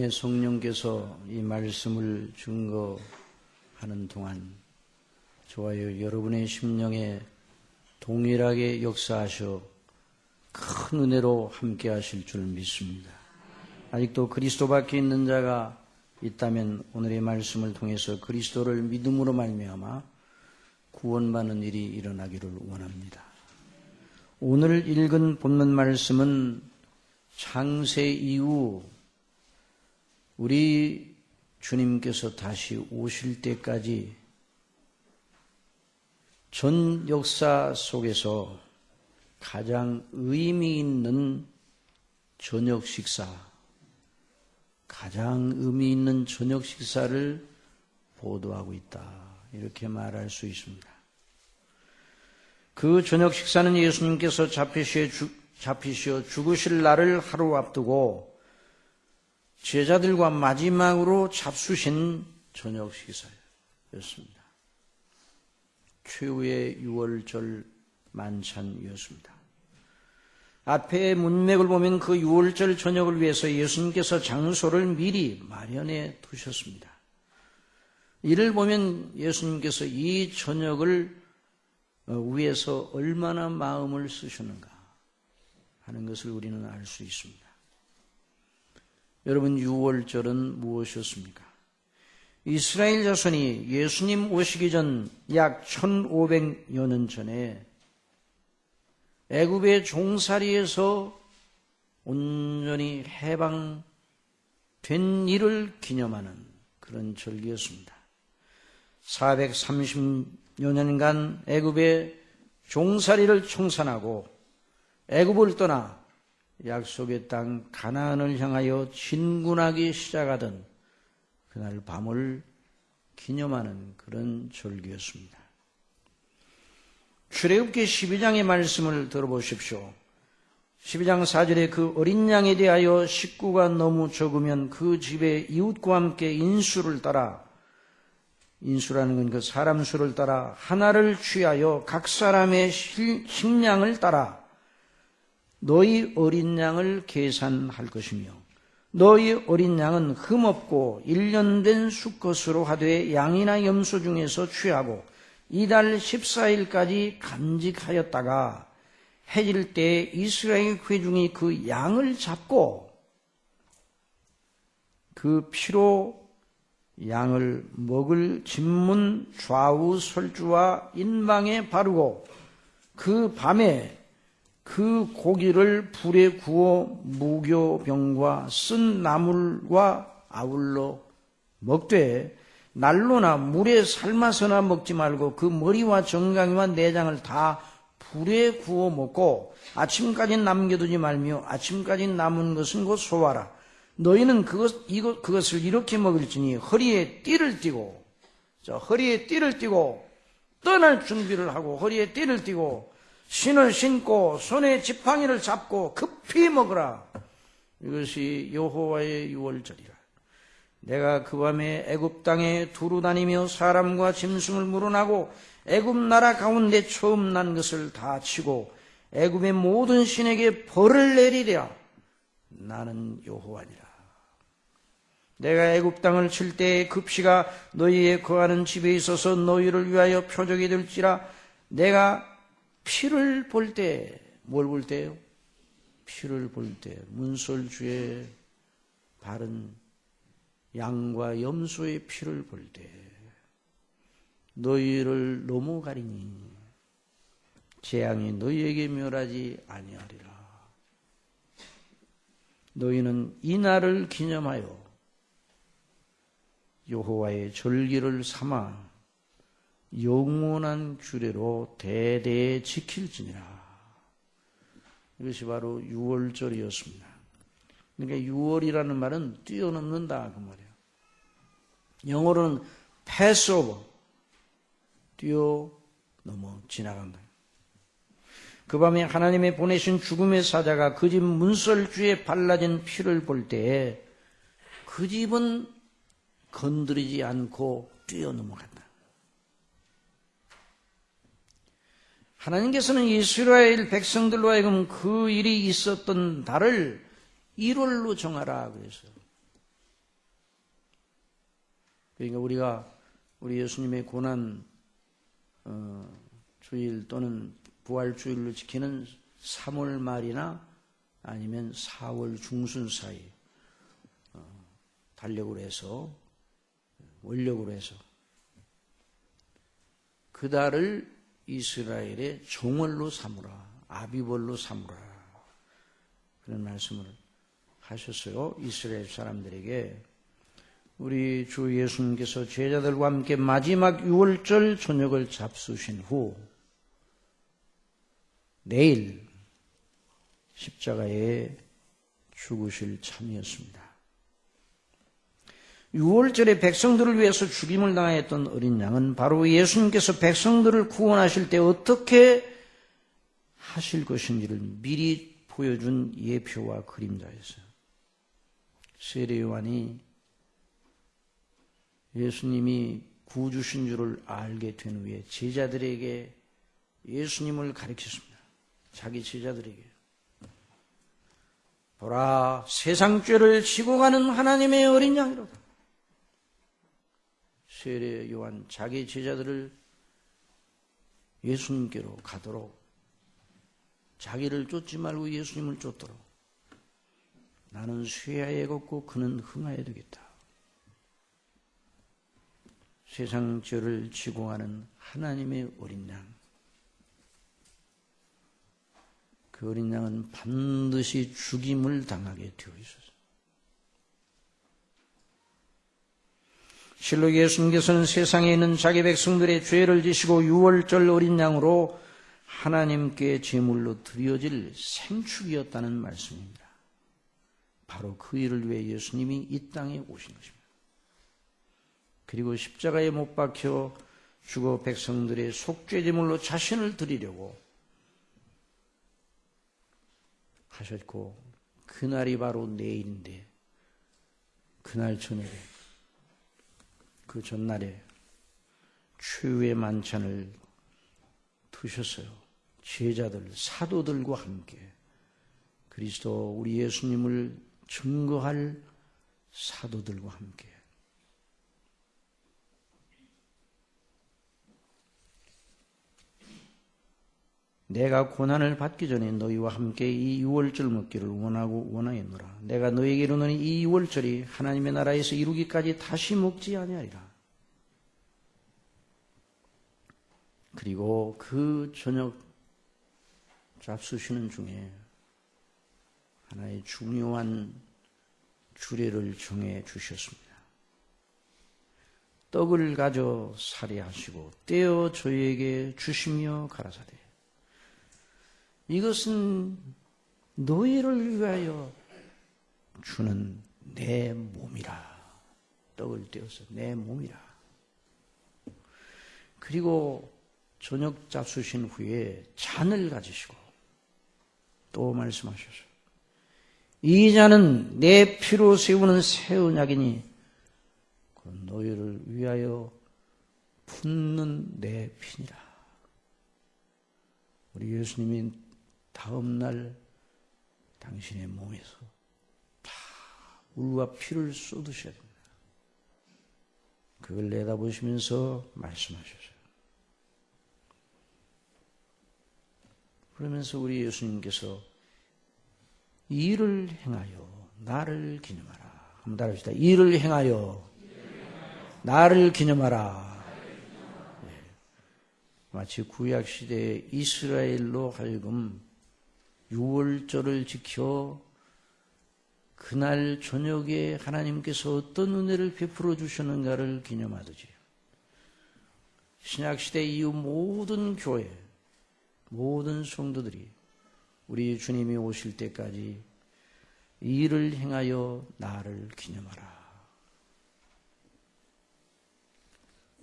성령께서 이 말씀을 증거하는 동안 저와 여러분의 심령에 동일하게 역사하셔 큰 은혜로 함께 하실 줄 믿습니다. 아직도 그리스도 밖에 있는 자가 있다면 오늘의 말씀을 통해서 그리스도를 믿음으로 말미암아 구원받는 일이 일어나기를 원합니다. 오늘 읽은 본문 말씀은 창세 이후 우리 주님께서 다시 오실 때까지 전 역사 속에서 가장 의미 있는 저녁 식사, 가장 의미 있는 저녁 식사를 보도하고 있다. 이렇게 말할 수 있습니다. 그 저녁 식사는 예수님께서 잡히시어 죽으실 날을 하루 앞두고 제자들과 마지막으로 잡수신 저녁 식사였습니다. 최후의 유월절 만찬이었습니다. 앞에 문맥을 보면 그 유월절 저녁을 위해서 예수님께서 장소를 미리 마련해 두셨습니다. 이를 보면 예수님께서 이 저녁을 위해서 얼마나 마음을 쓰셨는가 하는 것을 우리는 알 수 있습니다. 여러분, 유월절은 무엇이었습니까? 이스라엘 자손이 예수님 오시기 전 약 1500여 년 전에 애굽의 종살이에서 온전히 해방된 일을 기념하는 그런 절기였습니다. 430여 년간 애굽의 종살이를 청산하고 애굽을 떠나 약속의 땅 가나안을 향하여 진군하기 시작하던 그날 밤을 기념하는 그런 절기였습니다. 출애굽기 12장의 말씀을 들어보십시오. 12장 4절에 그 어린 양에 대하여 식구가 너무 적으면 그 집의 이웃과 함께 인수를 따라, 인수라는 건 그 사람 수를 따라 하나를 취하여 각 사람의 식량을 따라 너희 어린 양을 계산할 것이며 너희 어린 양은 흠없고 1년 된 수컷으로 하되 양이나 염소 중에서 취하고 이달 14일까지 간직하였다가 해질 때 이스라엘 회중이 그 양을 잡고 그 피로 양을 먹을 진문 좌우 설주와 인방에 바르고 그 밤에 그 고기를 불에 구워 무교병과 쓴 나물과 아울러 먹되 난로나 물에 삶아서나 먹지 말고 그 머리와 정강이와 내장을 다 불에 구워 먹고 아침까지 남겨두지 말며 아침까지 남은 것은 곧 소화라. 너희는 그것을 이렇게 먹을지니 허리에 띠를 띠고, 허리에 띠를 띠고 떠날 준비를 하고 허리에 띠를 띠고 신을 신고 손에 지팡이를 잡고 급히 먹으라. 이것이 여호와의 유월절이라. 내가 그 밤에 애굽 땅에 두루 다니며 사람과 짐승을 물어나고 애굽 나라 가운데 처음 난 것을 다 치고 애굽의 모든 신에게 벌을 내리랴. 나는 여호와니라. 내가 애굽 땅을 칠 때에 급시가 너희의 거하는 집에 있어서 너희를 위하여 표적이 될지라. 내가 피를 볼 때, 뭘 볼 때요? 피를 볼 때, 문설주에 바른 양과 염소의 피를 볼 때 너희를 넘어가리니 재앙이 너희에게 멸하지 아니하리라. 너희는 이 날을 기념하여 여호와의 절기를 삼아 영원한 규례로 대대에 지킬지니라. 이것이 바로 유월절이었습니다. 그러니까 유월이라는 말은 뛰어넘는다 그 말이에요. 영어로는 패스오버, 뛰어넘어 지나간다. 그 밤에 하나님의 보내신 죽음의 사자가 그 집 문설주에 발라진 피를 볼 때에 그 집은 건드리지 않고 뛰어넘어간다. 하나님께서는 이스라엘 백성들로 하여금 그 일이 있었던 달을 1월로 정하라 그랬어요. 그러니까 우리 예수님의 고난 주일 또는 부활주일로 지키는 3월 말이나 아니면 4월 중순 사이 달력으로 해서 원력으로 해서 그 달을 이스라엘의 정월로 삼으라, 아비벌로 삼으라 그런 말씀을 하셨어요. 이스라엘 사람들에게. 우리 주 예수님께서 제자들과 함께 마지막 유월절 저녁을 잡수신 후 내일 십자가에 죽으실 참이었습니다. 유월절에 백성들을 위해서 죽임을 당하였던 어린 양은 바로 예수님께서 백성들을 구원하실 때 어떻게 하실 것인지를 미리 보여준 예표와 그림자였어요. 세례 요한이 예수님이 구주신 줄을 알게 된 후에 제자들에게 예수님을 가르쳤습니다. 자기 제자들에게. 보라, 세상 죄를 지고 가는 하나님의 어린 양이로다. 세례 요한 자기 제자들을 예수님께로 가도록, 자기를 쫓지 말고 예수님을 쫓도록, 나는 쇠하에 걷고 그는 흥하에 되겠다. 세상 죄를 지고 가는 하나님의 어린 양. 그 어린 양은 반드시 죽임을 당하게 되어 있었어요. 실로 예수님께서는 세상에 있는 자기 백성들의 죄를 지시고 유월절 어린 양으로 하나님께 제물로 드려질 생축이었다는 말씀입니다. 바로 그 일을 위해 예수님이 이 땅에 오신 것입니다. 그리고 십자가에 못 박혀 죽어 백성들의 속죄제물로 자신을 드리려고 하셨고, 그날이 바로 내일인데, 그날 저녁에, 그 전날에 최후의 만찬을 드셨어요. 제자들, 사도들과 함께 그리스도 우리 예수님을 증거할 사도들과 함께. 내가 고난을 받기 전에 너희와 함께 이 유월절 먹기를 원하였노라. 내가 너희에게 이르노니 이 유월절이 하나님의 나라에서 이루기까지 다시 먹지 아니하리라. 그리고 그 저녁 잡수시는 중에 하나의 중요한 주례를 정해 주셨습니다. 떡을 가져 살해하시고 떼어 저희에게 주시며 가라사대, 이것은 너희를 위하여 주는 내 몸이라. 떡을 떼어서 내 몸이라. 그리고 저녁 잡수신 후에 잔을 가지시고 또 말씀하셨어요. 이 잔은 내 피로 세우는 새 언약이니 너희를 위하여 붓는 내 피니라. 우리 예수님이 다음 날 당신의 몸에서 다 물과 피를 쏟으셔야 됩니다. 그걸 내다보시면서 말씀하셨어요. 그러면서 우리 예수님께서 이를 행하여 나를 기념하라. 한번 따라합시다. 이를 행하여 나를 기념하라. 네. 마치 구약시대의 이스라엘로 하여금 유월절을 지켜 그날 저녁에 하나님께서 어떤 은혜를 베풀어 주셨는가를 기념하듯이 신약시대 이후 모든 교회, 모든 성도들이 우리 주님이 오실 때까지 이를 행하여 나를 기념하라.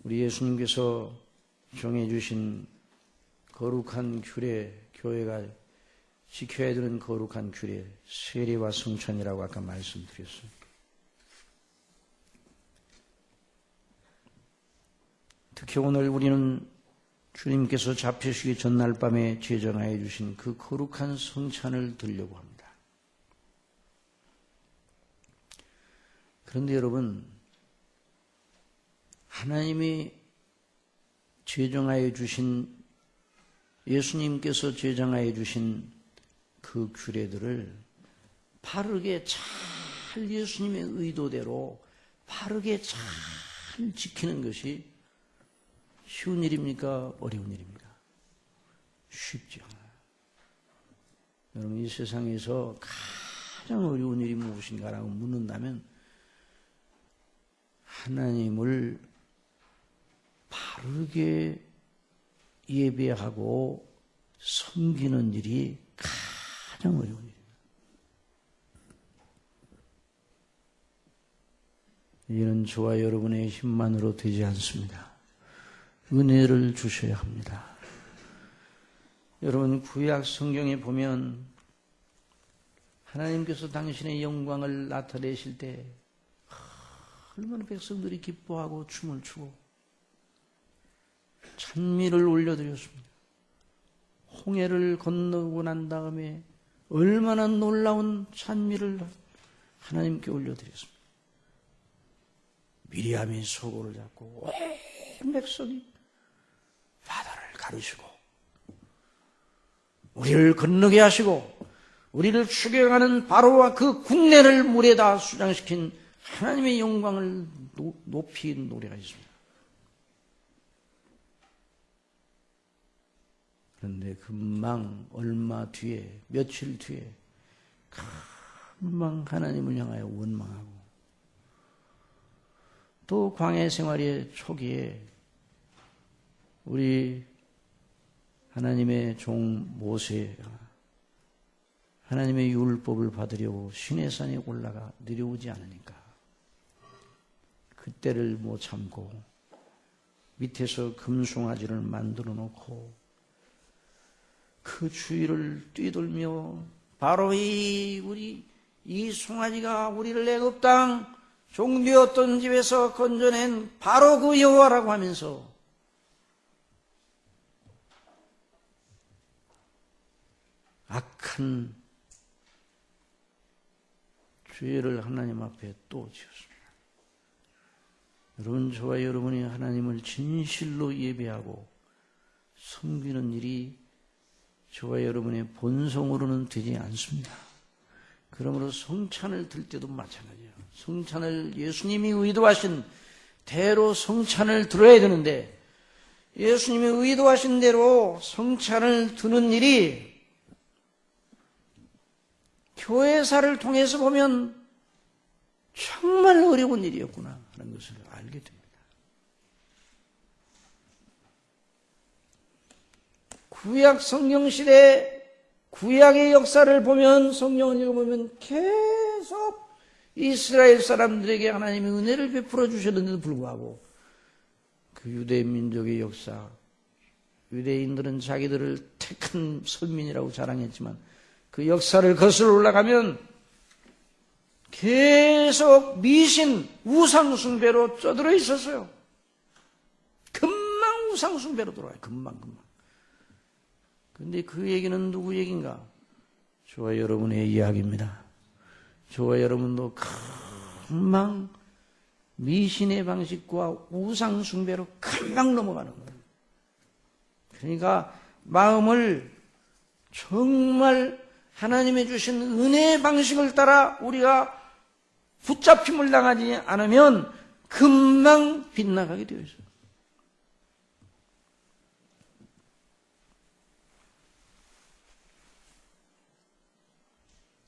우리 예수님께서 정해주신 거룩한 규례, 교회가 지켜야 되는 거룩한 규례, 세례와 성찬이라고 아까 말씀드렸어요. 특히 오늘 우리는 주님께서 잡히시기 전날 밤에 제정하여 주신 그 거룩한 성찬을 드리려고 합니다. 그런데 여러분, 하나님이 제정하여 주신, 예수님께서 제정하여 주신 그 규례들을 바르게 잘 예수님의 의도대로 바르게 잘 지키는 것이 쉬운 일입니까? 어려운 일입니까? 쉽지 않아요. 여러분, 이 세상에서 가장 어려운 일이 무엇인가라고 묻는다면 하나님을 바르게 예배하고 섬기는 일이 가장 어려운 일입니다. 이는 저와 여러분의 힘만으로 되지 않습니다. 은혜를 주셔야 합니다. 여러분, 구약 성경에 보면 하나님께서 당신의 영광을 나타내실 때 얼마나 백성들이 기뻐하고 춤을 추고 찬미를 올려드렸습니다. 홍해를 건너고 난 다음에 얼마나 놀라운 찬미를 하나님께 올려드렸습니다. 미리암이 소고를 잡고 온 백성이 바다를 가르시고 우리를 건너게 하시고 우리를 추격하는 바로와 그 국내를 물에다 수장시킨 하나님의 영광을 높이 노래가 있습니다. 그런데 금방 얼마 뒤에 며칠 뒤에 금방 하나님을 향하여 원망하고 또 광야 생활의 초기에 우리 하나님의 종 모세가 하나님의 율법을 받으려고 시내산에 올라가 내려오지 않으니까 그때를 못 참고 밑에서 금송아지를 만들어 놓고 그 주위를 뛰돌며 바로 우리 이 송아지가 우리를 애굽 땅 종되었던 집에서 건져낸 바로 그 여호와라고 하면서 악한 죄를 하나님 앞에 또 지었습니다. 여러분, 저와 여러분이 하나님을 진실로 예배하고 섬기는 일이 저와 여러분의 본성으로는 되지 않습니다. 그러므로 성찬을 들 때도 마찬가지예요. 성찬을 예수님이 의도하신 대로 성찬을 들어야 되는데 예수님이 의도하신 대로 성찬을 드는 일이 교회사를 통해서 보면 정말 어려운 일이었구나 하는 것을 알게 됩니다. 구약 성경 시대 구약의 역사를 보면 성경을 읽어보면 계속 이스라엘 사람들에게 하나님의 은혜를 베풀어 주셨는데도 불구하고 그 유대 민족의 역사, 유대인들은 자기들을 택한 선민이라고 자랑했지만 그 역사를 거슬러 올라가면 계속 미신, 우상숭배로 쩌들어 있었어요. 금방 우상숭배로 돌아가요. 금방. 그런데 그 얘기는 누구 얘기인가? 저와 여러분의 이야기입니다. 저와 여러분도 금방 미신의 방식과 우상숭배로 금방 넘어가는 거예요. 그러니까 마음을 정말 하나님이 주신 은혜의 방식을 따라 우리가 붙잡힘을 당하지 않으면 금방 빗나가게 되어 있어요.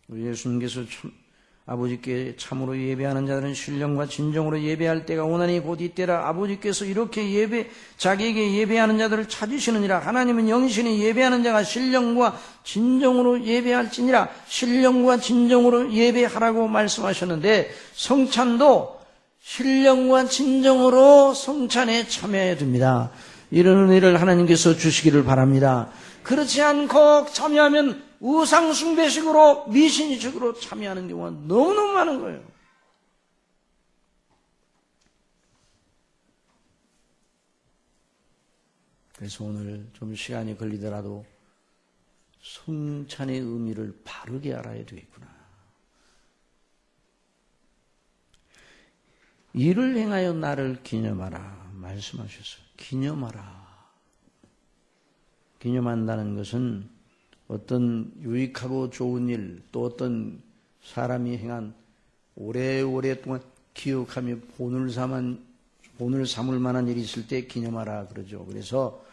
우리 예수님께서 아버지께 참으로 예배하는 자들은 신령과 진정으로 예배할 때가 오나니 곧 이때라. 아버지께서 이렇게 자기에게 예배하는 자들을 찾으시느니라. 하나님은 영신이 예배하는 자가 신령과 진정으로 예배할지니라. 신령과 진정으로 예배하라고 말씀하셨는데 성찬도 신령과 진정으로 성찬에 참여해야 됩니다. 이런 은혜를 하나님께서 주시기를 바랍니다. 그렇지 않고 참여하면 우상숭배식으로 미신식으로 참여하는 경우가 너무너무 많은 거예요. 그래서 오늘 좀 시간이 걸리더라도 성찬의 의미를 바르게 알아야 되겠구나. 이를 행하여 나를 기념하라 말씀하셨어요. 기념하라. 기념한다는 것은 어떤 유익하고 좋은 일, 또 어떤 사람이 행한 오래오랫동안 기억하며 본을 삼을 만한 일이 있을 때 기념하라 그러죠. 그래서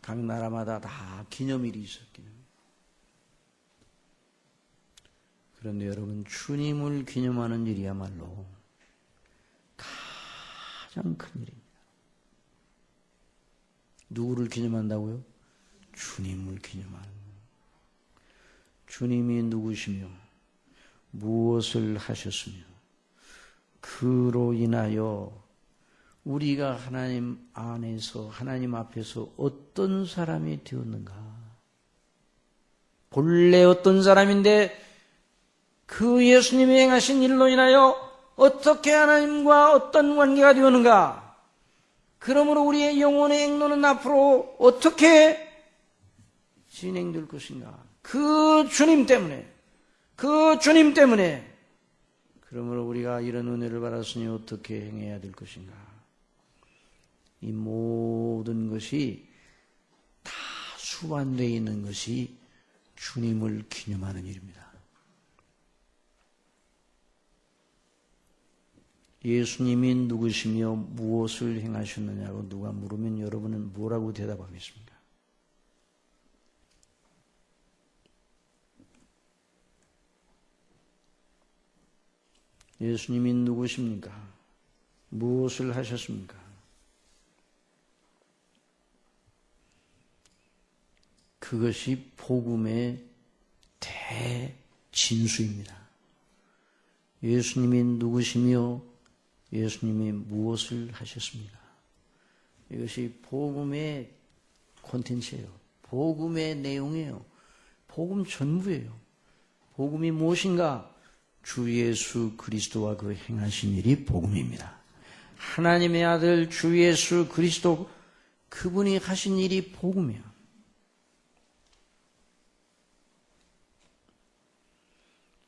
각 나라마다 다 기념일이 있었기는. 그런데 여러분, 주님을 기념하는 일이야말로 가장 큰 일입니다. 누구를 기념한다고요? 주님을 기념하는 거예요. 주님이 누구시며 무엇을 하셨으며 그로 인하여 우리가 하나님 안에서 하나님 앞에서 어떤 사람이 되었는가, 본래 어떤 사람인데 그 예수님이 행하신 일로 인하여 어떻게 하나님과 어떤 관계가 되었는가? 그러므로 우리의 영혼의 행로는 앞으로 어떻게 진행될 것인가? 그 주님 때문에 그러므로 우리가 이런 은혜를 받았으니 어떻게 행해야 될 것인가? 이 모든 것이 다 수반되어 있는 것이 주님을 기념하는 일입니다. 예수님이 누구시며 무엇을 행하셨느냐고 누가 물으면 여러분은 뭐라고 대답하겠습니까? 예수님이 누구십니까? 무엇을 하셨습니까? 그것이 복음의 대진수입니다. 예수님이 누구시며 예수님이 무엇을 하셨습니까? 이것이 복음의 콘텐츠예요. 복음의 내용이에요. 복음 전부예요. 복음이 무엇인가? 주 예수 그리스도와 그 행하신 일이 복음입니다. 하나님의 아들 주 예수 그리스도 그분이 하신 일이 복음이에요.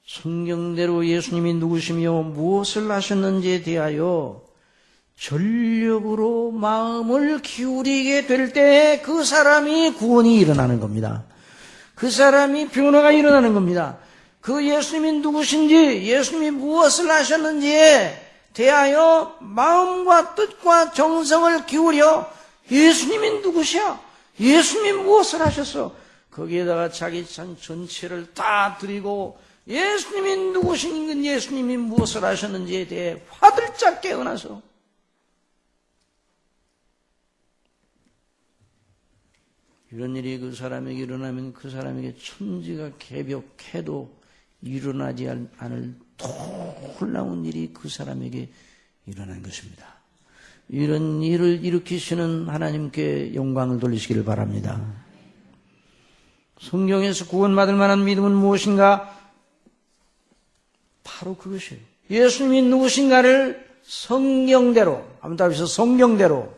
성경대로 예수님이 누구시며 무엇을 하셨는지에 대하여 전력으로 마음을 기울이게 될 때 그 사람이 구원이 일어나는 겁니다. 그 사람이 변화가 일어나는 겁니다. 그 예수님이 누구신지, 예수님이 무엇을 하셨는지에 대하여 마음과 뜻과 정성을 기울여 예수님이 누구시야? 예수님이 무엇을 하셨어? 거기에다가 자기 전체를 다 드리고 예수님이 누구신지, 예수님이 무엇을 하셨는지에 대해 화들짝 깨어나서 이런 일이 그 사람에게 일어나면 그 사람에게 천지가 개벽해도 일어나지 않을 놀라운 일이 그 사람에게 일어난 것입니다. 이런 일을 일으키시는 하나님께 영광을 돌리시기를 바랍니다. 성경에서 구원받을 만한 믿음은 무엇인가? 바로 그것이에요. 예수님이 누구신가를 성경대로, 한번 답해서 성경대로가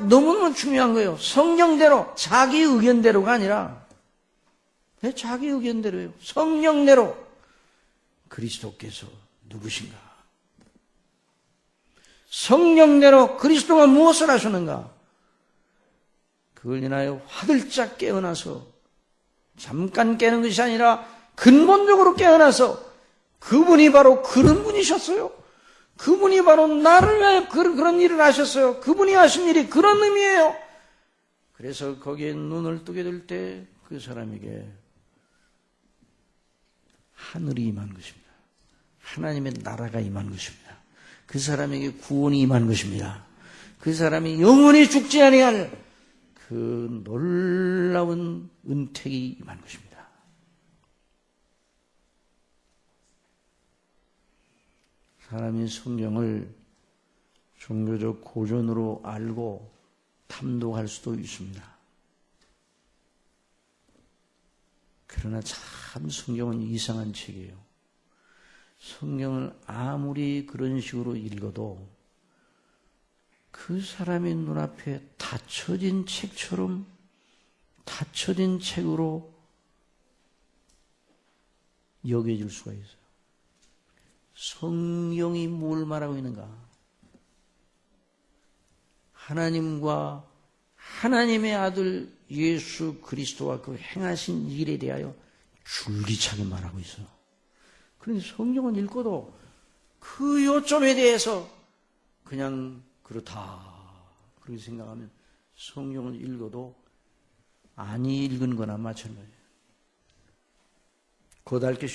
너무너무 중요한 거예요. 성경대로, 자기 의견대로가 아니라 왜 자기 의견대로예요? 성경대로 그리스도께서 누구신가? 성경대로 그리스도가 무엇을 하셨는가? 그걸 인하여 화들짝 깨어나서 잠깐 깨는 것이 아니라 근본적으로 깨어나서 그분이 바로 그런 분이셨어요. 그분이 바로 나를 위하여 그런 일을 하셨어요. 그분이 하신 일이 그런 의미예요. 그래서 거기에 눈을 뜨게 될 때 그 사람에게 하늘이 임한 것입니다. 하나님의 나라가 임한 것입니다. 그 사람에게 구원이 임한 것입니다. 그 사람이 영원히 죽지 아니할 그 놀라운 은택이 임한 것입니다. 사람이 성경을 종교적 고전으로 알고 탐독할 수도 있습니다. 그러나 참 성경은 이상한 책이에요. 성경을 아무리 그런 식으로 읽어도 그 사람의 눈앞에 닫혀진 책처럼 닫혀진 책으로 여겨질 수가 있어요. 성경이 뭘 말하고 있는가? 하나님과 하나님의 아들 예수 그리스도와 그 행하신 일에 대하여 줄기차게 말하고 있어요. 그런데 성경은 읽어도 그 요점에 대해서 그냥 그렇다 그렇게 생각하면 성경을 읽어도 안 읽은 거나 마찬가지예요. 고달게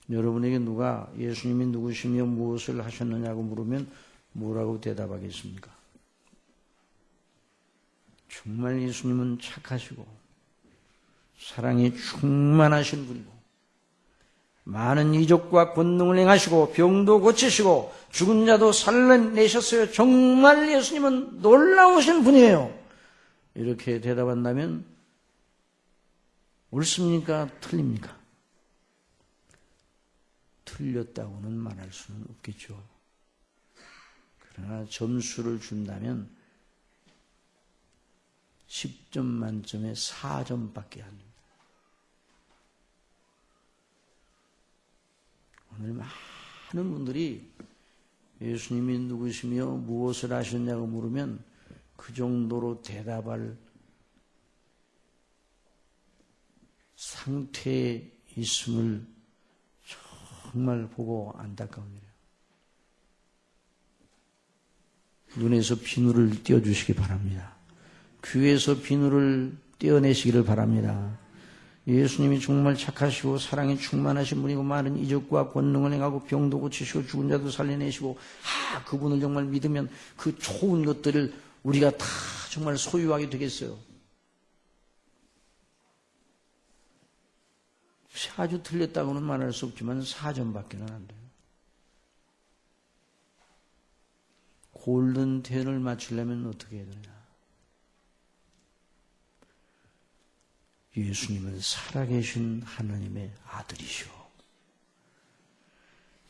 여러분에게 누가 예수님이 누구시며 무엇을 하셨느냐고 물으면 뭐라고 대답하겠습니까? 정말 예수님은 착하시고 사랑이 충만하신 분이고 많은 이적과 권능을 행하시고 병도 고치시고 죽은 자도 살려내셨어요. 정말 예수님은 놀라우신 분이에요. 이렇게 대답한다면 옳습니까? 틀립니까? 틀렸다고는 말할 수는 없겠죠. 그러나 점수를 준다면 10점 만점에 4점밖에 안 됩니다. 오늘 많은 분들이 예수님이 누구시며 무엇을 하셨냐고 물으면 그 정도로 대답할 상태에 있음을 정말 보고 안타까운 일이에요. 눈에서 비누를 떼어주시기 바랍니다. 귀에서 비누를 떼어내시기를 바랍니다. 예수님이 정말 착하시고 사랑에 충만하신 분이고 많은 이적과 권능을 행하고 병도 고치시고 죽은 자도 살려내시고 그분을 정말 믿으면 그 좋은 것들을 우리가 다 정말 소유하게 되겠어요. 아주 틀렸다고는 말할 수 없지만 4점밖에는 안 돼요. 골든 10을 맞추려면 어떻게 해야 되냐? 예수님은 살아계신 하나님의 아들이시오.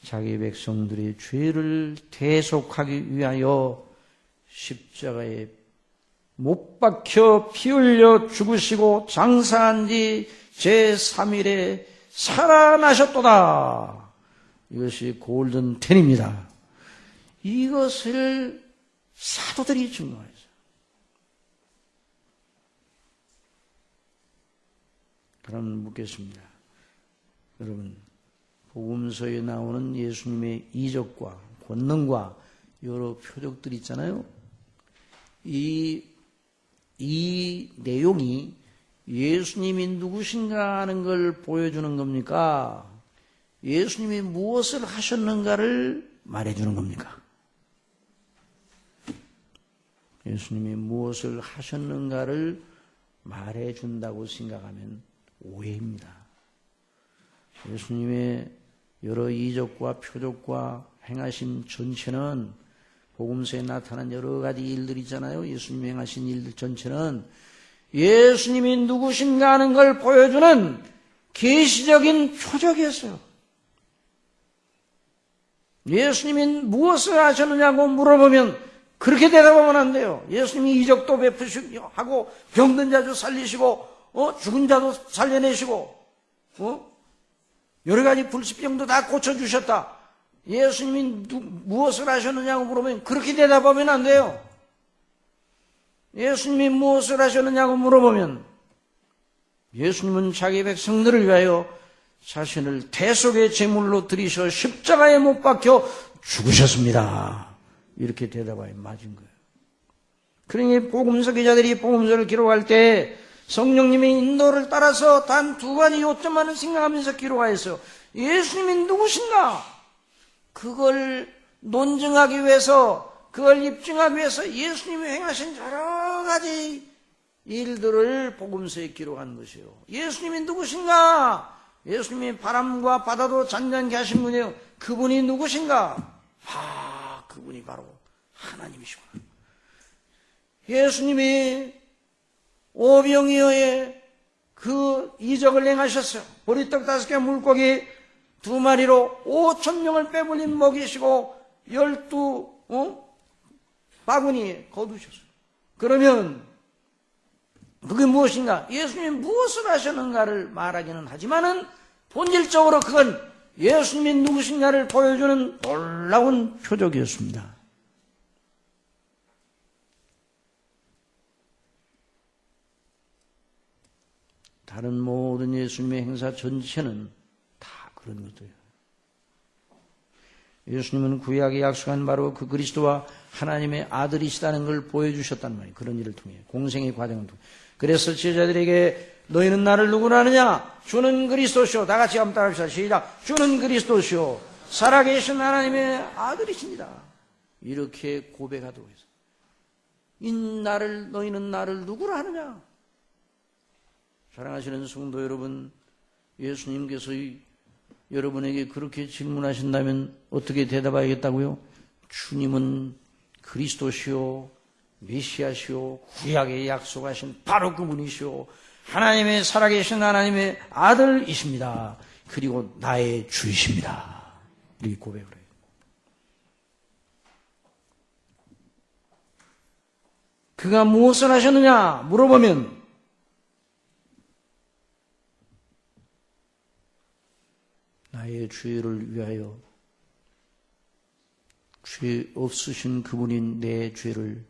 자기 백성들의 죄를 대속하기 위하여 십자가에 못 박혀 피 흘려 죽으시고 장사한 뒤 제3일에 살아나셨도다. 이것이 골든 10입니다. 이것을 사도들이 증거했어요. 그럼 묻겠습니다. 여러분, 복음서에 나오는 예수님의 이적과 권능과 여러 표적들이 있잖아요. 이 내용이 예수님이 누구신가 하는 걸 보여주는 겁니까? 예수님이 무엇을 하셨는가를 말해주는 겁니까? 예수님이 무엇을 하셨는가를 말해준다고 생각하면 오해입니다. 예수님의 여러 이적과 표적과 행하신 전체는 복음서에 나타난 여러 가지 일들이 있잖아요. 예수님이 행하신 일들 전체는 예수님이 누구신가 하는 걸 보여주는 계시적인 표적이었어요. 예수님이 무엇을 하셨느냐고 물어보면 그렇게 대답하면 안 돼요. 예수님이 이적도 베푸시고 병든 자도 살리시고 죽은 자도 살려내시고 여러 가지 불치병도 다 고쳐주셨다. 예수님이 무엇을 하셨느냐고 물어보면 그렇게 대답하면 안 돼요. 예수님이 무엇을 하셨느냐고 물어보면 예수님은 자기 백성들을 위하여 자신을 대속의 제물로 드리셔 십자가에 못 박혀 죽으셨습니다. 이렇게 대답하면 맞은 거예요. 그러니 복음서 기자들이 복음서를 기록할 때 성령님의 인도를 따라서 단 두 가지 요점만을 생각하면서 기록하였어요. 예수님이 누구신가? 그걸 논증하기 위해서, 그걸 입증하기 위해서 예수님이 행하신 여러 가지 일들을 복음서에 기록한 것이에요. 예수님이 누구신가? 예수님이 바람과 바다도 잔잔케 하신 분이에요. 그분이 누구신가? 그분이 바로 하나님이시구나. 예수님이 오병이어의 그 이적을 행하셨어요. 보리떡 5개 물고기 2마리로 5,000명을 빼불린 먹이시고 12 바구니에 거두셨어요. 그러면 그게 무엇인가? 예수님이 무엇을 하셨는가를 말하기는 하지만은 본질적으로 그건 예수님이 누구신가를 보여주는 놀라운 표적이었습니다. 다른 모든 예수님의 행사 전체는 다 그런 것들이에요. 예수님은 구약에 약속한 바로 그 그리스도와 하나님의 아들이시다는 걸 보여주셨단 말이에요. 그런 일을 통해, 공생의 과정을 통해. 그래서 제자들에게 너희는 나를 누구라 하느냐? 주는 그리스도시오. 다 같이 한번 따라합시다. 시작. 주는 그리스도시오. 살아계신 하나님의 아들이십니다. 이렇게 고백하도록 했어요. 너희는 나를 누구라 하느냐? 사랑하시는 성도 여러분, 예수님께서 여러분에게 그렇게 질문하신다면 어떻게 대답하겠다고요? 주님은 그리스도시요 메시아시오, 구약에 약속하신 바로 그분이시오, 하나님의 살아계신 하나님의 아들이십니다. 그리고 나의 주이십니다. 이렇게 고백을 해요. 그가 무엇을 하셨느냐 물어보면 나의 죄를 위하여 죄 없으신 그분인 내 죄를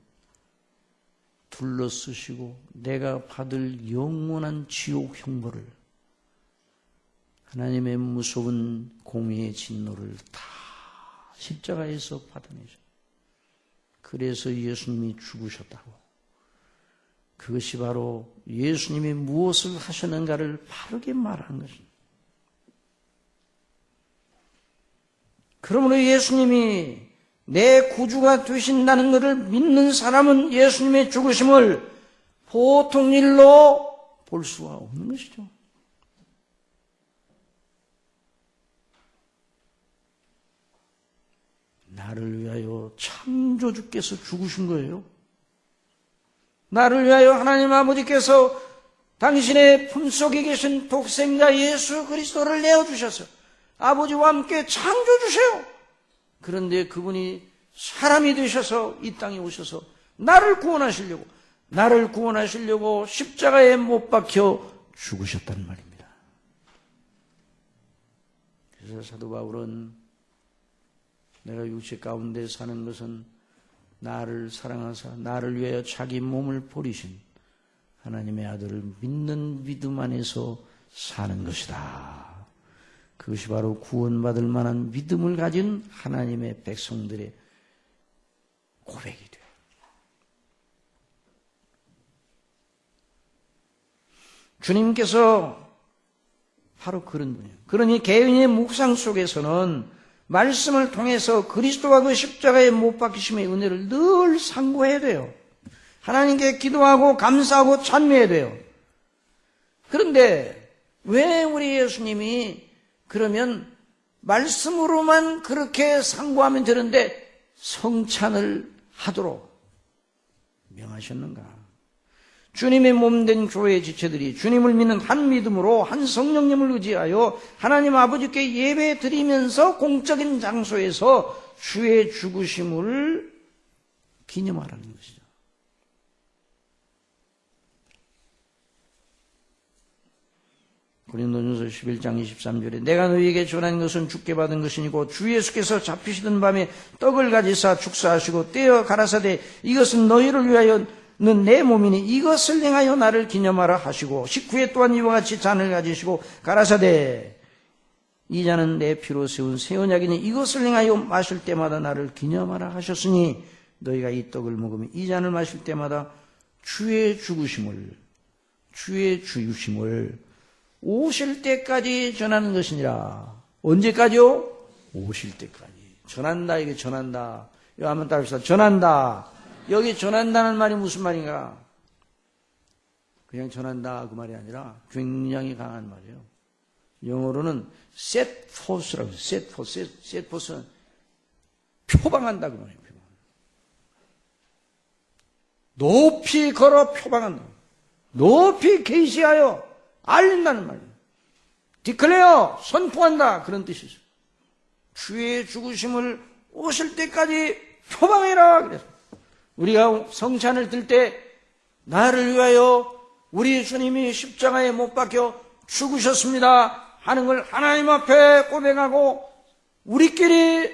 둘러쓰시고 내가 받을 영원한 지옥 형벌을, 하나님의 무서운 공의의 진노를 다 십자가에서 받아내셨어요. 그래서 예수님이 죽으셨다고. 그것이 바로 예수님이 무엇을 하셨는가를 바르게 말하는 것입니다. 그러므로 예수님이 내 구주가 되신다는 것을 믿는 사람은 예수님의 죽으심을 보통 일로 볼 수가 없는 것이죠. 나를 위하여 창조주께서 죽으신 거예요. 나를 위하여 하나님 아버지께서 당신의 품속에 계신 독생자 예수 그리스도를 내어주셔서 아버지와 함께 창조주세요. 그런데 그분이 사람이 되셔서 이 땅에 오셔서 나를 구원하시려고 십자가에 못 박혀 죽으셨단 말입니다. 그래서 사도 바울은 내가 육체 가운데 사는 것은 나를 사랑하사 나를 위하여 자기 몸을 버리신 하나님의 아들을 믿는 믿음 안에서 사는 것이다. 그것이 바로 구원받을 만한 믿음을 가진 하나님의 백성들의 고백이 돼요. 주님께서 바로 그런 분이에요. 그러니 개인의 묵상 속에서는 말씀을 통해서 그리스도와 그 십자가에 못 박히심의 은혜를 늘 상고해야 돼요. 하나님께 기도하고 감사하고 찬미해야 돼요. 그런데 왜 우리 예수님이 그러면 말씀으로만 그렇게 상고하면 되는데 성찬을 하도록 명하셨는가? 주님의 몸된 교회의 지체들이 주님을 믿는 한 믿음으로 한 성령님을 의지하여 하나님 아버지께 예배 드리면서 공적인 장소에서 주의 죽으심을 기념하라는 것이죠. 고린도전서 11장 23절에 내가 너희에게 전한 것은 주께 받은 것이니고 주 예수께서 잡히시던 밤에 떡을 가지사 축사하시고 떼어 가라사대 이것은 너희를 위하여는 내 몸이니 이것을 행하여 나를 기념하라 하시고 식후에 또한 이와 같이 잔을 가지시고 가라사대 이 잔은 내 피로 세운 새 언약이니 이것을 행하여 마실 때마다 나를 기념하라 하셨으니 너희가 이 떡을 먹으면 이 잔을 마실 때마다 주의 죽으심을 주의 죽으심을 오실 때까지 전하는 것이니라. 언제까지요? 오실 때까지. 전한다, 이게 전한다. 이거 한번 따라합시다. 전한다. 여기 전한다는 말이 무슨 말인가? 그냥 전한다 그 말이 아니라 굉장히 강한 말이에요. 영어로는 set forth라고 해요. set forth는 표방한다 그 말이에요. 표방. 높이 걸어 표방한다. 높이 계시하여 알린다는 말이에요. 디클레어, 선포한다 그런 뜻이죠. 주의 죽으심을 오실 때까지 표방해라 그래서 우리가 성찬을 들 때 나를 위하여 우리 주님이 십자가에 못 박혀 죽으셨습니다 하는 걸 하나님 앞에 고백하고 우리끼리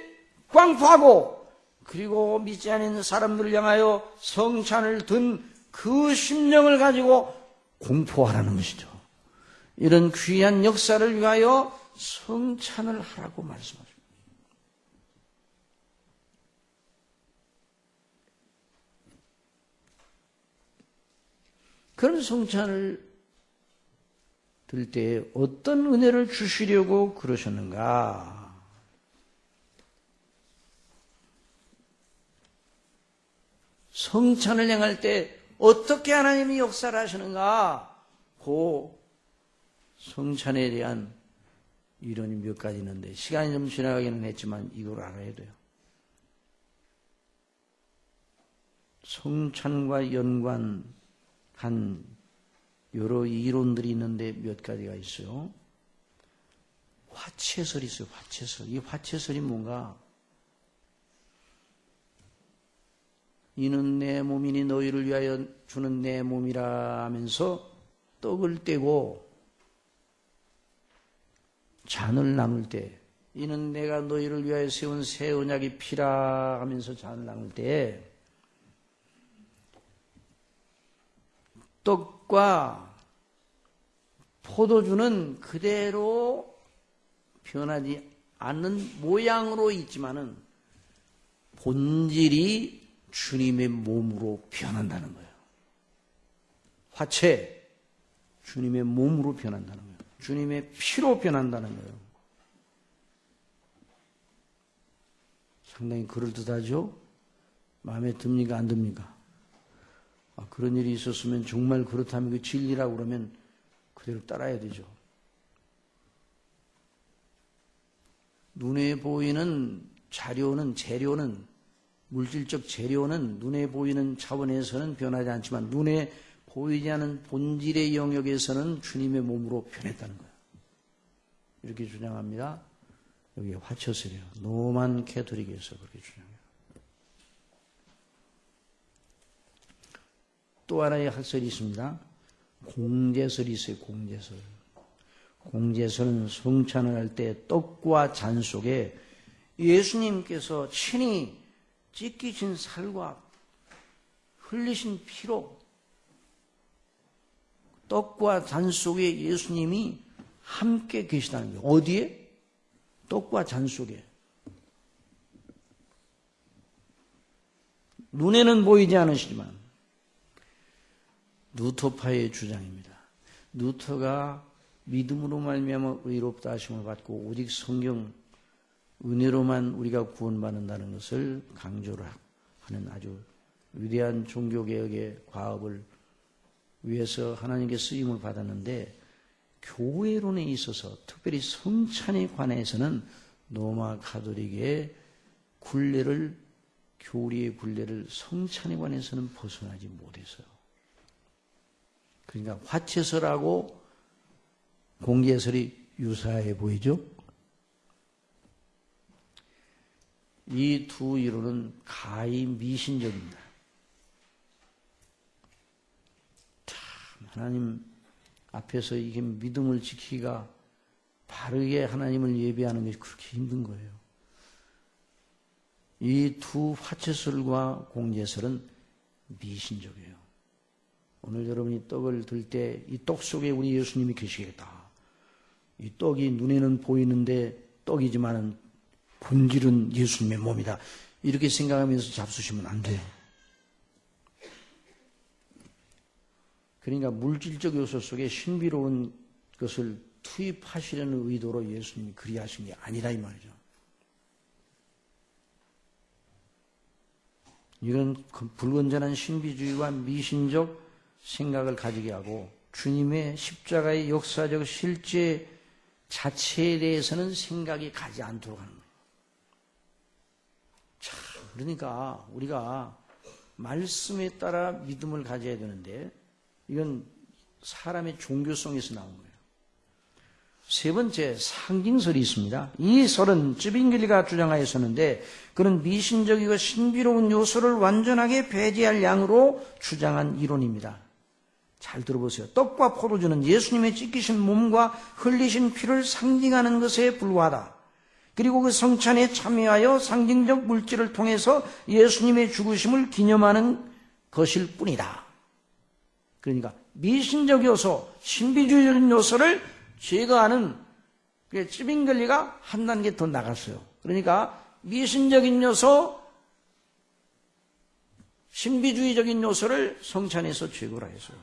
광포하고 그리고 믿지 않는 사람들을 향하여 성찬을 든 그 심령을 가지고 공포하라는 것이죠. 이런 귀한 역사를 위하여 성찬을 하라고 말씀하십니다. 그런 성찬을 들 때 어떤 은혜를 주시려고 그러셨는가? 성찬을 행할 때 어떻게 하나님이 역사를 하시는가? 그 성찬에 대한 이론이 몇 가지 있는데 시간이 좀 지나가기는 했지만 이걸 알아야 돼요. 성찬과 연관한 여러 이론들이 있는데 몇 가지가 있어요. 화채설이 있어요. 화채설. 이 화채설이 뭔가, 이는 내 몸이니 너희를 위하여 주는 내 몸이라 하면서 떡을 떼고 잔을 나눌 때, 이는 내가 너희를 위하여 세운 새 언약의 피라 하면서 잔을 나눌 때, 떡과 포도주는 그대로 변하지 않는 모양으로 있지만은 본질이 주님의 몸으로 변한다는 거예요. 화채, 주님의 몸으로 변한다는 거예요. 주님의 피로 변한다는 거예요. 상당히 그럴듯하죠? 마음에 듭니까? 안 듭니까? 그런 일이 있었으면 정말 그렇다면 그 진리라고 그러면 그대로 따라야 되죠. 눈에 보이는 재료는 물질적 재료는 눈에 보이는 차원에서는 변하지 않지만 눈에 보이지 않는 본질의 영역에서는 주님의 몸으로 변했다는 거예요. 이렇게 주장합니다. 여기 화채설이에요. 노만 캐토릭에서 그렇게 주장해요. 또 하나의 학설이 있습니다. 공제설이 있어요. 공제설. 공제설은 성찬을 할 때 떡과 잔 속에 예수님께서 친히 찢기신 살과 흘리신 피로 떡과 잔 속에 예수님이 함께 계시다는 거예요. 어디에? 떡과 잔 속에. 눈에는 보이지 않으시지만 루터파의 주장입니다. 루터가 믿음으로 말미암아 의롭다 하심을 받고 오직 성경 은혜로만 우리가 구원받는다는 것을 강조를 하는 아주 위대한 종교개혁의 과업을 위해서 하나님께 쓰임을 받았는데, 교회론에 있어서 특별히 성찬에 관해서는 로마 가톨릭의 굴레를, 교리의 굴레를 성찬에 관해서는 벗어나지 못했어요. 그러니까 화채설하고 공제설이 유사해 보이죠? 이 두 이론은 가히 미신적입니다. 참 하나님 앞에서 이게 믿음을 지키기가, 바르게 하나님을 예배하는 것이 그렇게 힘든 거예요. 이 두 화채설과 공제설은 미신적이에요. 오늘 여러분이 떡을 들 때 이 떡 속에 우리 예수님이 계시겠다. 이 떡이 눈에는 보이는데 떡이지만은 본질은 예수님의 몸이다. 이렇게 생각하면서 잡수시면 안 돼요. 그러니까 물질적 요소 속에 신비로운 것을 투입하시려는 의도로 예수님이 그리하신 게 아니라 이 말이죠. 이런 불건전한 신비주의와 미신적 생각을 가지게 하고 주님의 십자가의 역사적 실제 자체에 대해서는 생각이 가지 않도록 하는 거예요. 자, 그러니까 우리가 말씀에 따라 믿음을 가져야 되는데 이건 사람의 종교성에서 나온 거예요. 세 번째, 상징설이 있습니다. 이 설은 쯔빙글리가 주장하였었는데 그는 미신적이고 신비로운 요소를 완전하게 배제할 양으로 주장한 이론입니다. 잘 들어보세요. 떡과 포도주는 예수님의 찢기신 몸과 흘리신 피를 상징하는 것에 불과하다. 그리고 그 성찬에 참여하여 상징적 물질을 통해서 예수님의 죽으심을 기념하는 것일 뿐이다. 그러니까 미신적 요소, 신비주의적인 요소를 제거하는 쯔빙글리가 한 단계 더 나갔어요. 그러니까 미신적인 요소, 신비주의적인 요소를 성찬에서 제거를 했어요.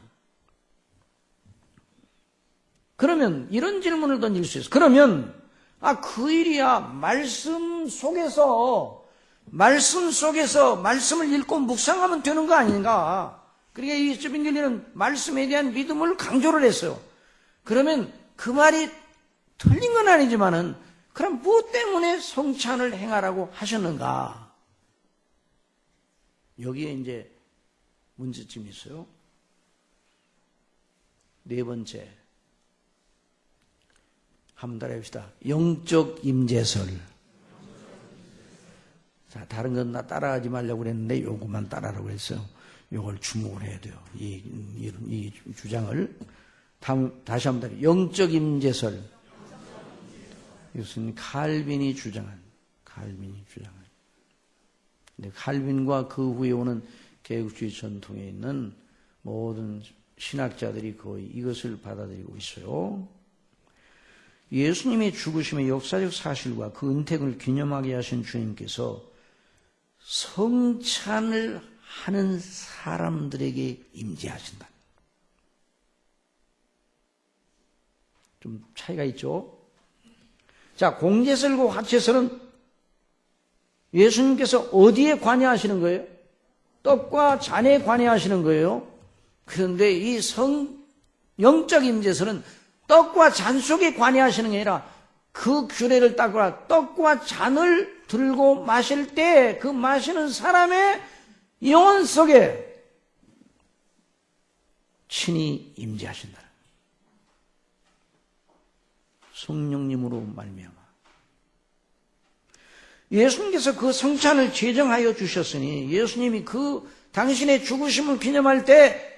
그러면 이런 질문을 던질 수 있어요. 그러면 그 일이야 말씀 속에서 말씀을 읽고 묵상하면 되는 거 아닌가? 그러니까 이 쯔빙글리는 말씀에 대한 믿음을 강조를 했어요. 그러면 그 말이 틀린 건 아니지만은 그럼 무엇 때문에 성찬을 행하라고 하셨는가? 여기에 이제 문제점이 있어요. 네 번째, 한번 따라해봅시다. 영적 임재설. 자, 다른 건 나 따라하지 말라고 그랬는데 요것만 따라하라고 했어요. 요걸 주목을 해야 돼요. 이 주장을. 다시 한번 따라. 영적 임재설. 이것은 칼빈이 주장한. 근데 칼빈과 그 후에 오는 개혁주의 전통에 있는 모든 신학자들이 거의 이것을 받아들이고 있어요. 예수님의 죽으심의 역사적 사실과 그 은택을 기념하게 하신 주님께서 성찬을 하는 사람들에게 임재하신다. 좀 차이가 있죠? 자, 공제설과 화채설은 예수님께서 어디에 관여하시는 거예요? 떡과 잔에 관여하시는 거예요. 그런데 이 영적 임재설은 떡과 잔 속에 관여하시는 게 아니라 그 규례를 따라 떡과 잔을 들고 마실 때 그 마시는 사람의 영혼 속에 친히 임재하신다. 성령님으로 말미암아. 예수님께서 그 성찬을 제정하여 주셨으니 예수님이 그 당신의 죽으심을 기념할 때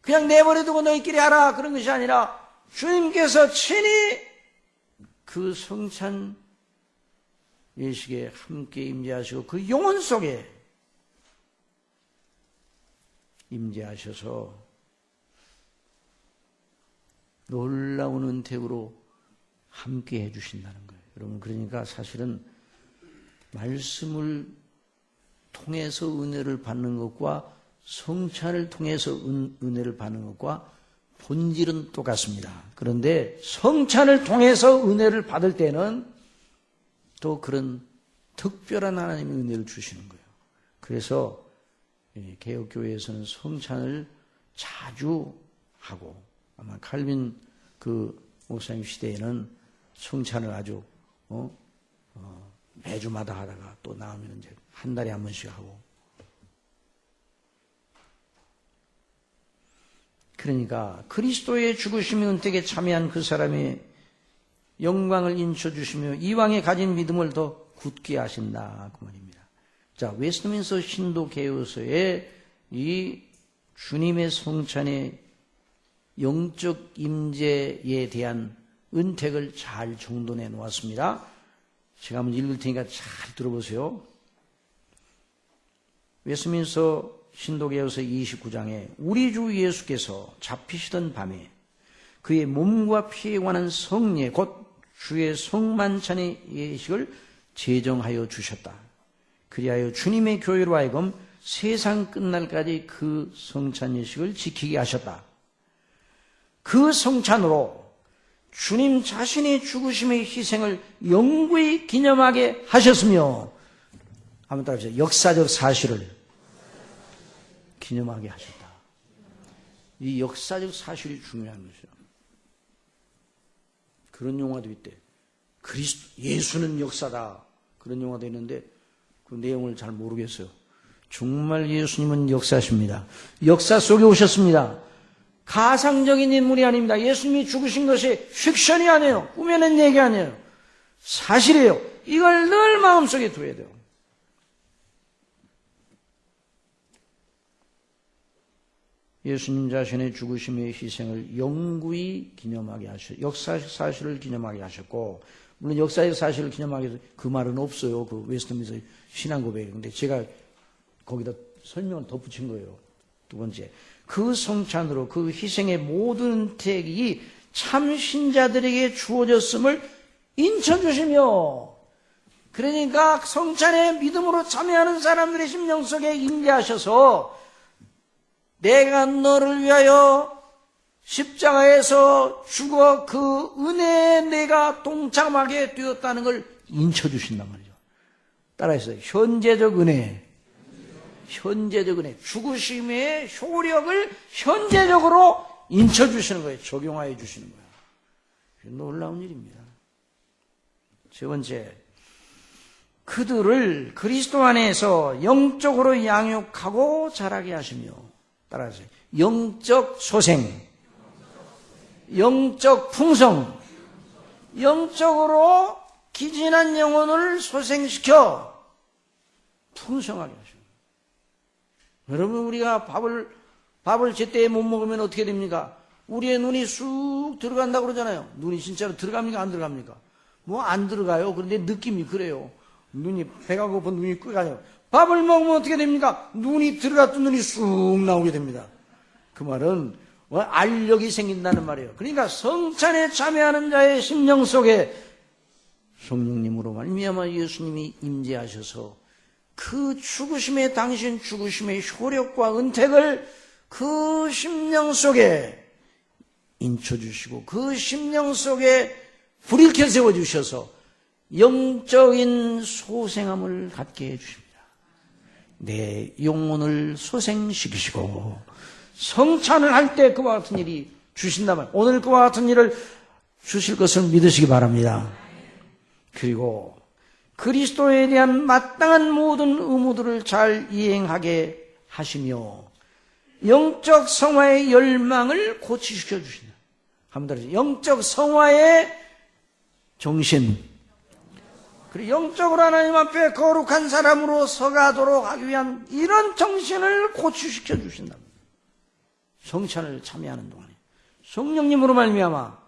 그냥 내버려두고 너희끼리 하라 그런 것이 아니라 주님께서 친히 그 성찬 예식에 함께 임재하시고 그 영혼 속에 임재하셔서 놀라운 은택으로 함께 해주신다는 거예요. 여러분, 그러니까 사실은 말씀을 통해서 은혜를 받는 것과 성찬을 통해서 은혜를 받는 것과 본질은 똑같습니다. 그런데 성찬을 통해서 은혜를 받을 때는 또 그런 특별한 하나님의 은혜를 주시는 거예요. 그래서 개혁교회에서는 성찬을 자주 하고 아마 칼빈 그 목사님 시대에는 성찬을 아주 매주마다 하다가 또 나오면 이제 한 달에 한 번씩 하고. 그러니까 그리스도의 죽으심의 은택에 참여한 그 사람의 영광을 인쳐주시며 이왕에 가진 믿음을 더 굳게 하신다 그 말입니다. 자, 웨스트민스터 신도 개요서에 이 주님의 성찬의 영적 임재에 대한 은택을 잘 정돈해 놓았습니다. 제가 한번 읽을 테니까 잘 들어보세요. 웨스트민스터 신도개요서 29장에 우리 주 예수께서 잡히시던 밤에 그의 몸과 피에 관한 성례 곧 주의 성만찬의 예식을 제정하여 주셨다. 그리하여 주님의 교회로 하여금 세상 끝날까지 그 성찬 예식을 지키게 하셨다. 그 성찬으로 주님 자신의 죽으심의 희생을 영구히 기념하게 하셨으며 한번 따라해보세요. 역사적 사실을 기념하게 하셨다. 이 역사적 사실이 중요한 것이죠. 그런 용어도 있대. 예수는 역사다. 그런 용어도 있는데 그 내용을 잘 모르겠어요. 정말 예수님은 역사십니다. 역사 속에 오셨습니다. 가상적인 인물이 아닙니다. 예수님이 죽으신 것이 픽션이 아니에요. 꾸며낸 얘기 아니에요. 사실이에요. 이걸 늘 마음속에 두어야 돼요. 예수님 자신의 죽으심의 희생을 영구히 기념하게 하셨고 역사적 사실을 기념하게 하셨고 물론 역사적 사실을 기념하게 해서 그 말은 없어요. 그 웨스트민스터 신앙고백에. 근데 제가 거기다 설명을 덧붙인 거예요. 두 번째, 그 성찬으로 그 희생의 모든 은택이 참 신자들에게 주어졌음을 인쳐주시며 그러니까 성찬에 믿음으로 참여하는 사람들의 심령 속에 임재하셔서 내가 너를 위하여 십자가에서 죽어 그 은혜에 내가 동참하게 되었다는 걸 인쳐주신단 말이죠. 따라해서 현재적 은혜. 현재적 은혜. 죽으심의 효력을 현재적으로 인쳐주시는 거예요. 적용하여 주시는 거예요. 놀라운 일입니다. 세 번째, 그들을 그리스도 안에서 영적으로 양육하고 자라게 하시며 따라하세요. 영적 소생, 영적 풍성, 영적으로 기진한 영혼을 소생시켜 풍성하게 하십니다. 여러분, 우리가 밥을 제때 못 먹으면 어떻게 됩니까? 우리의 눈이 쑥 들어간다고 그러잖아요. 눈이 진짜로 들어갑니까? 안 들어갑니까? 뭐 안 들어가요. 그런데 느낌이 그래요. 눈이, 배가 고픈 눈이 끄가요. 밥을 먹으면 어떻게 됩니까? 눈이 들어갔던 눈이 쑥 나오게 됩니다. 그 말은 알력이 생긴다는 말이에요. 그러니까 성찬에 참여하는 자의 심령 속에 성령님으로 말미암아 예수님이 임재하셔서 그 죽으심의, 당신 죽으심의 효력과 은택을 그 심령 속에 인쳐주시고 그 심령 속에 불일켜 세워주셔서 영적인 소생함을 갖게 해주십니다. 내 영혼을 소생시키시고 성찬을 할 때 그와 같은 일이 주신다면 오늘 그와 같은 일을 주실 것을 믿으시기 바랍니다. 그리고 그리스도에 대한 마땅한 모든 의무들을 잘 이행하게 하시며 영적 성화의 열망을 고치시켜 주신다. 한번 더 영적 성화의 정신, 그리고 영적으로 하나님 앞에 거룩한 사람으로 서가도록 하기 위한 이런 정신을 고치시켜 주신다. 성찬을 참여하는 동안에 성령님으로 말미암아.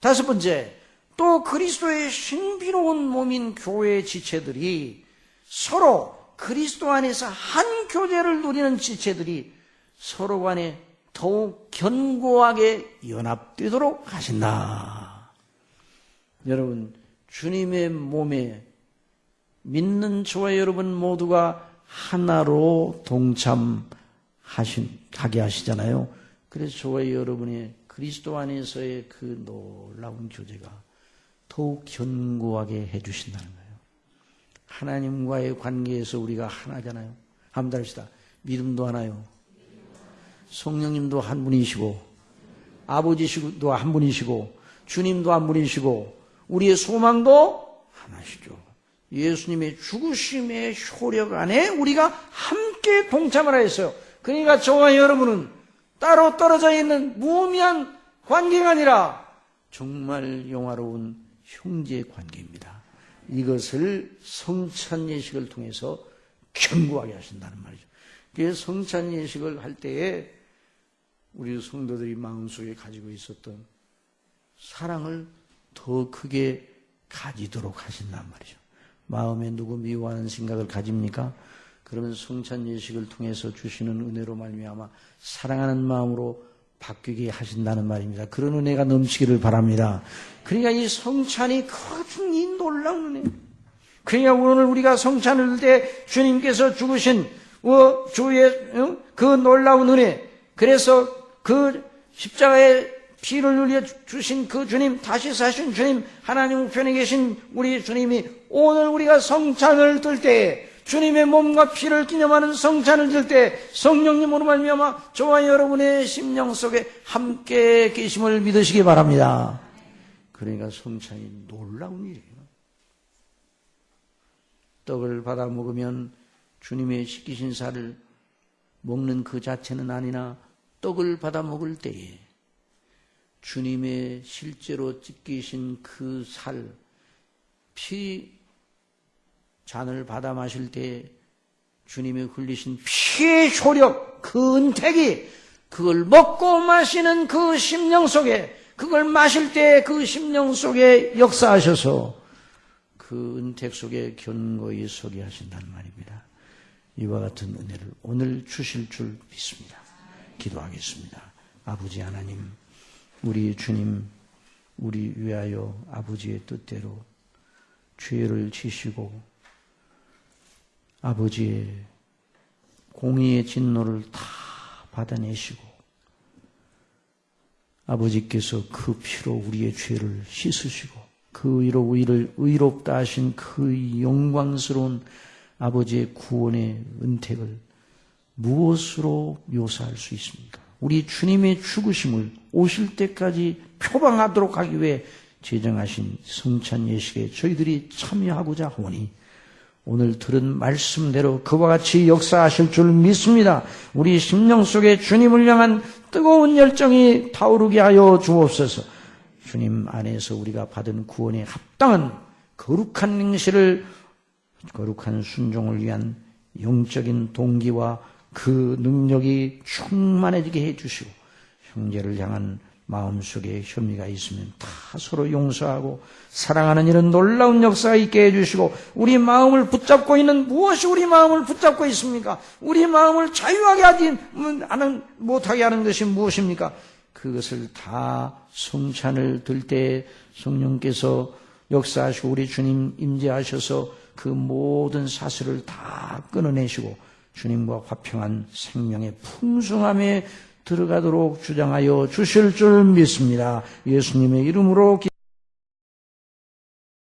다섯 번째, 또 그리스도의 신비로운 몸인 교회의 지체들이 서로 그리스도 안에서 한 교제를 누리는 지체들이 서로 간에 더욱 견고하게 연합되도록 하신다. 여러분, 주님의 몸에 믿는 저와 여러분 모두가 하나로 동참하게 하시잖아요. 그래서 저와 여러분의 그리스도 안에서의 그 놀라운 교제가 더욱 견고하게 해주신다는 거예요. 하나님과의 관계에서 우리가 하나잖아요. 한번 합시다. 믿음도 하나요. 성령님도 한 분이시고 아버지도 한 분이시고 주님도 한 분이시고 우리의 소망도 하나시죠. 예수님의 죽으심의 효력 안에 우리가 함께 동참을 하였어요. 그러니까 저와 여러분은 따로 떨어져 있는 무의미한 관계가 아니라 정말 영화로운 형제 관계입니다. 이것을 성찬 예식을 통해서 견고하게 하신다는 말이죠. 그래서 성찬 예식을 할 때에 우리 성도들이 마음속에 가지고 있었던 사랑을 더 크게 가지도록 하신단 말이죠. 마음에 누구 미워하는 생각을 가집니까? 그러면 성찬 예식을 통해서 주시는 은혜로 말미암아 사랑하는 마음으로 바뀌게 하신다는 말입니다. 그런 은혜가 넘치기를 바랍니다. 그러니까 이 성찬이 그 같은 이 놀라운 은혜. 그러니까 오늘 우리가 성찬을 할 때 주님께서 죽으신 주의 그 놀라운 은혜, 그래서 그 십자가의 피를 흘려 주신 그 주님, 다시 사신 주님, 하나님 우편에 계신 우리 주님이 오늘 우리가 성찬을 들 때, 주님의 몸과 피를 기념하는 성찬을 들 때 성령님으로 말미암아 저와 여러분의 심령 속에 함께 계심을 믿으시기 바랍니다. 그러니까 성찬이 놀라운 일이에요. 떡을 받아 먹으면 주님의 씻기신 살을 먹는 그 자체는 아니나 떡을 받아 먹을 때에 주님의 실제로 찢기신 그 살, 피 잔을 받아 마실 때 주님의 흘리신 피의 효력, 그 은택이 그걸 먹고 마시는 그 심령 속에, 그걸 마실 때 그 심령 속에 역사하셔서 그 은택 속에 견고히 서게 하신다는 말입니다. 이와 같은 은혜를 오늘 주실 줄 믿습니다. 기도하겠습니다. 아버지 하나님, 우리 주님, 우리 위하여 아버지의 뜻대로 죄를 지시고 아버지의 공의의 진노를 다 받아내시고 아버지께서 그 피로 우리의 죄를 씻으시고 그 의로 우리를 의롭다 하신 그 영광스러운 아버지의 구원의 은택을 무엇으로 묘사할 수 있습니까? 우리 주님의 죽으심을 오실 때까지 표방하도록 하기 위해 제정하신 성찬 예식에 저희들이 참여하고자 하오니 오늘 들은 말씀대로 그와 같이 역사하실 줄 믿습니다. 우리 심령 속에 주님을 향한 뜨거운 열정이 타오르게 하여 주옵소서. 주님 안에서 우리가 받은 구원에 합당한 거룩한 행실을, 거룩한 순종을 위한 영적인 동기와 그 능력이 충만해지게 해주시고, 형제를 향한 마음속에 혐의가 있으면 다 서로 용서하고 사랑하는 이런 놀라운 역사가 있게 해주시고, 우리 마음을 붙잡고 있는, 무엇이 우리 마음을 붙잡고 있습니까? 우리 마음을 자유하게 못하게 하는 것이 무엇입니까? 그것을 다 성찬을 들 때 성령께서 역사하시고 우리 주님 임재하셔서 그 모든 사슬을 다 끊어내시고 주님과 화평한 생명의 풍성함에 들어가도록 주장하여 주실 줄 믿습니다. 예수님의 이름으로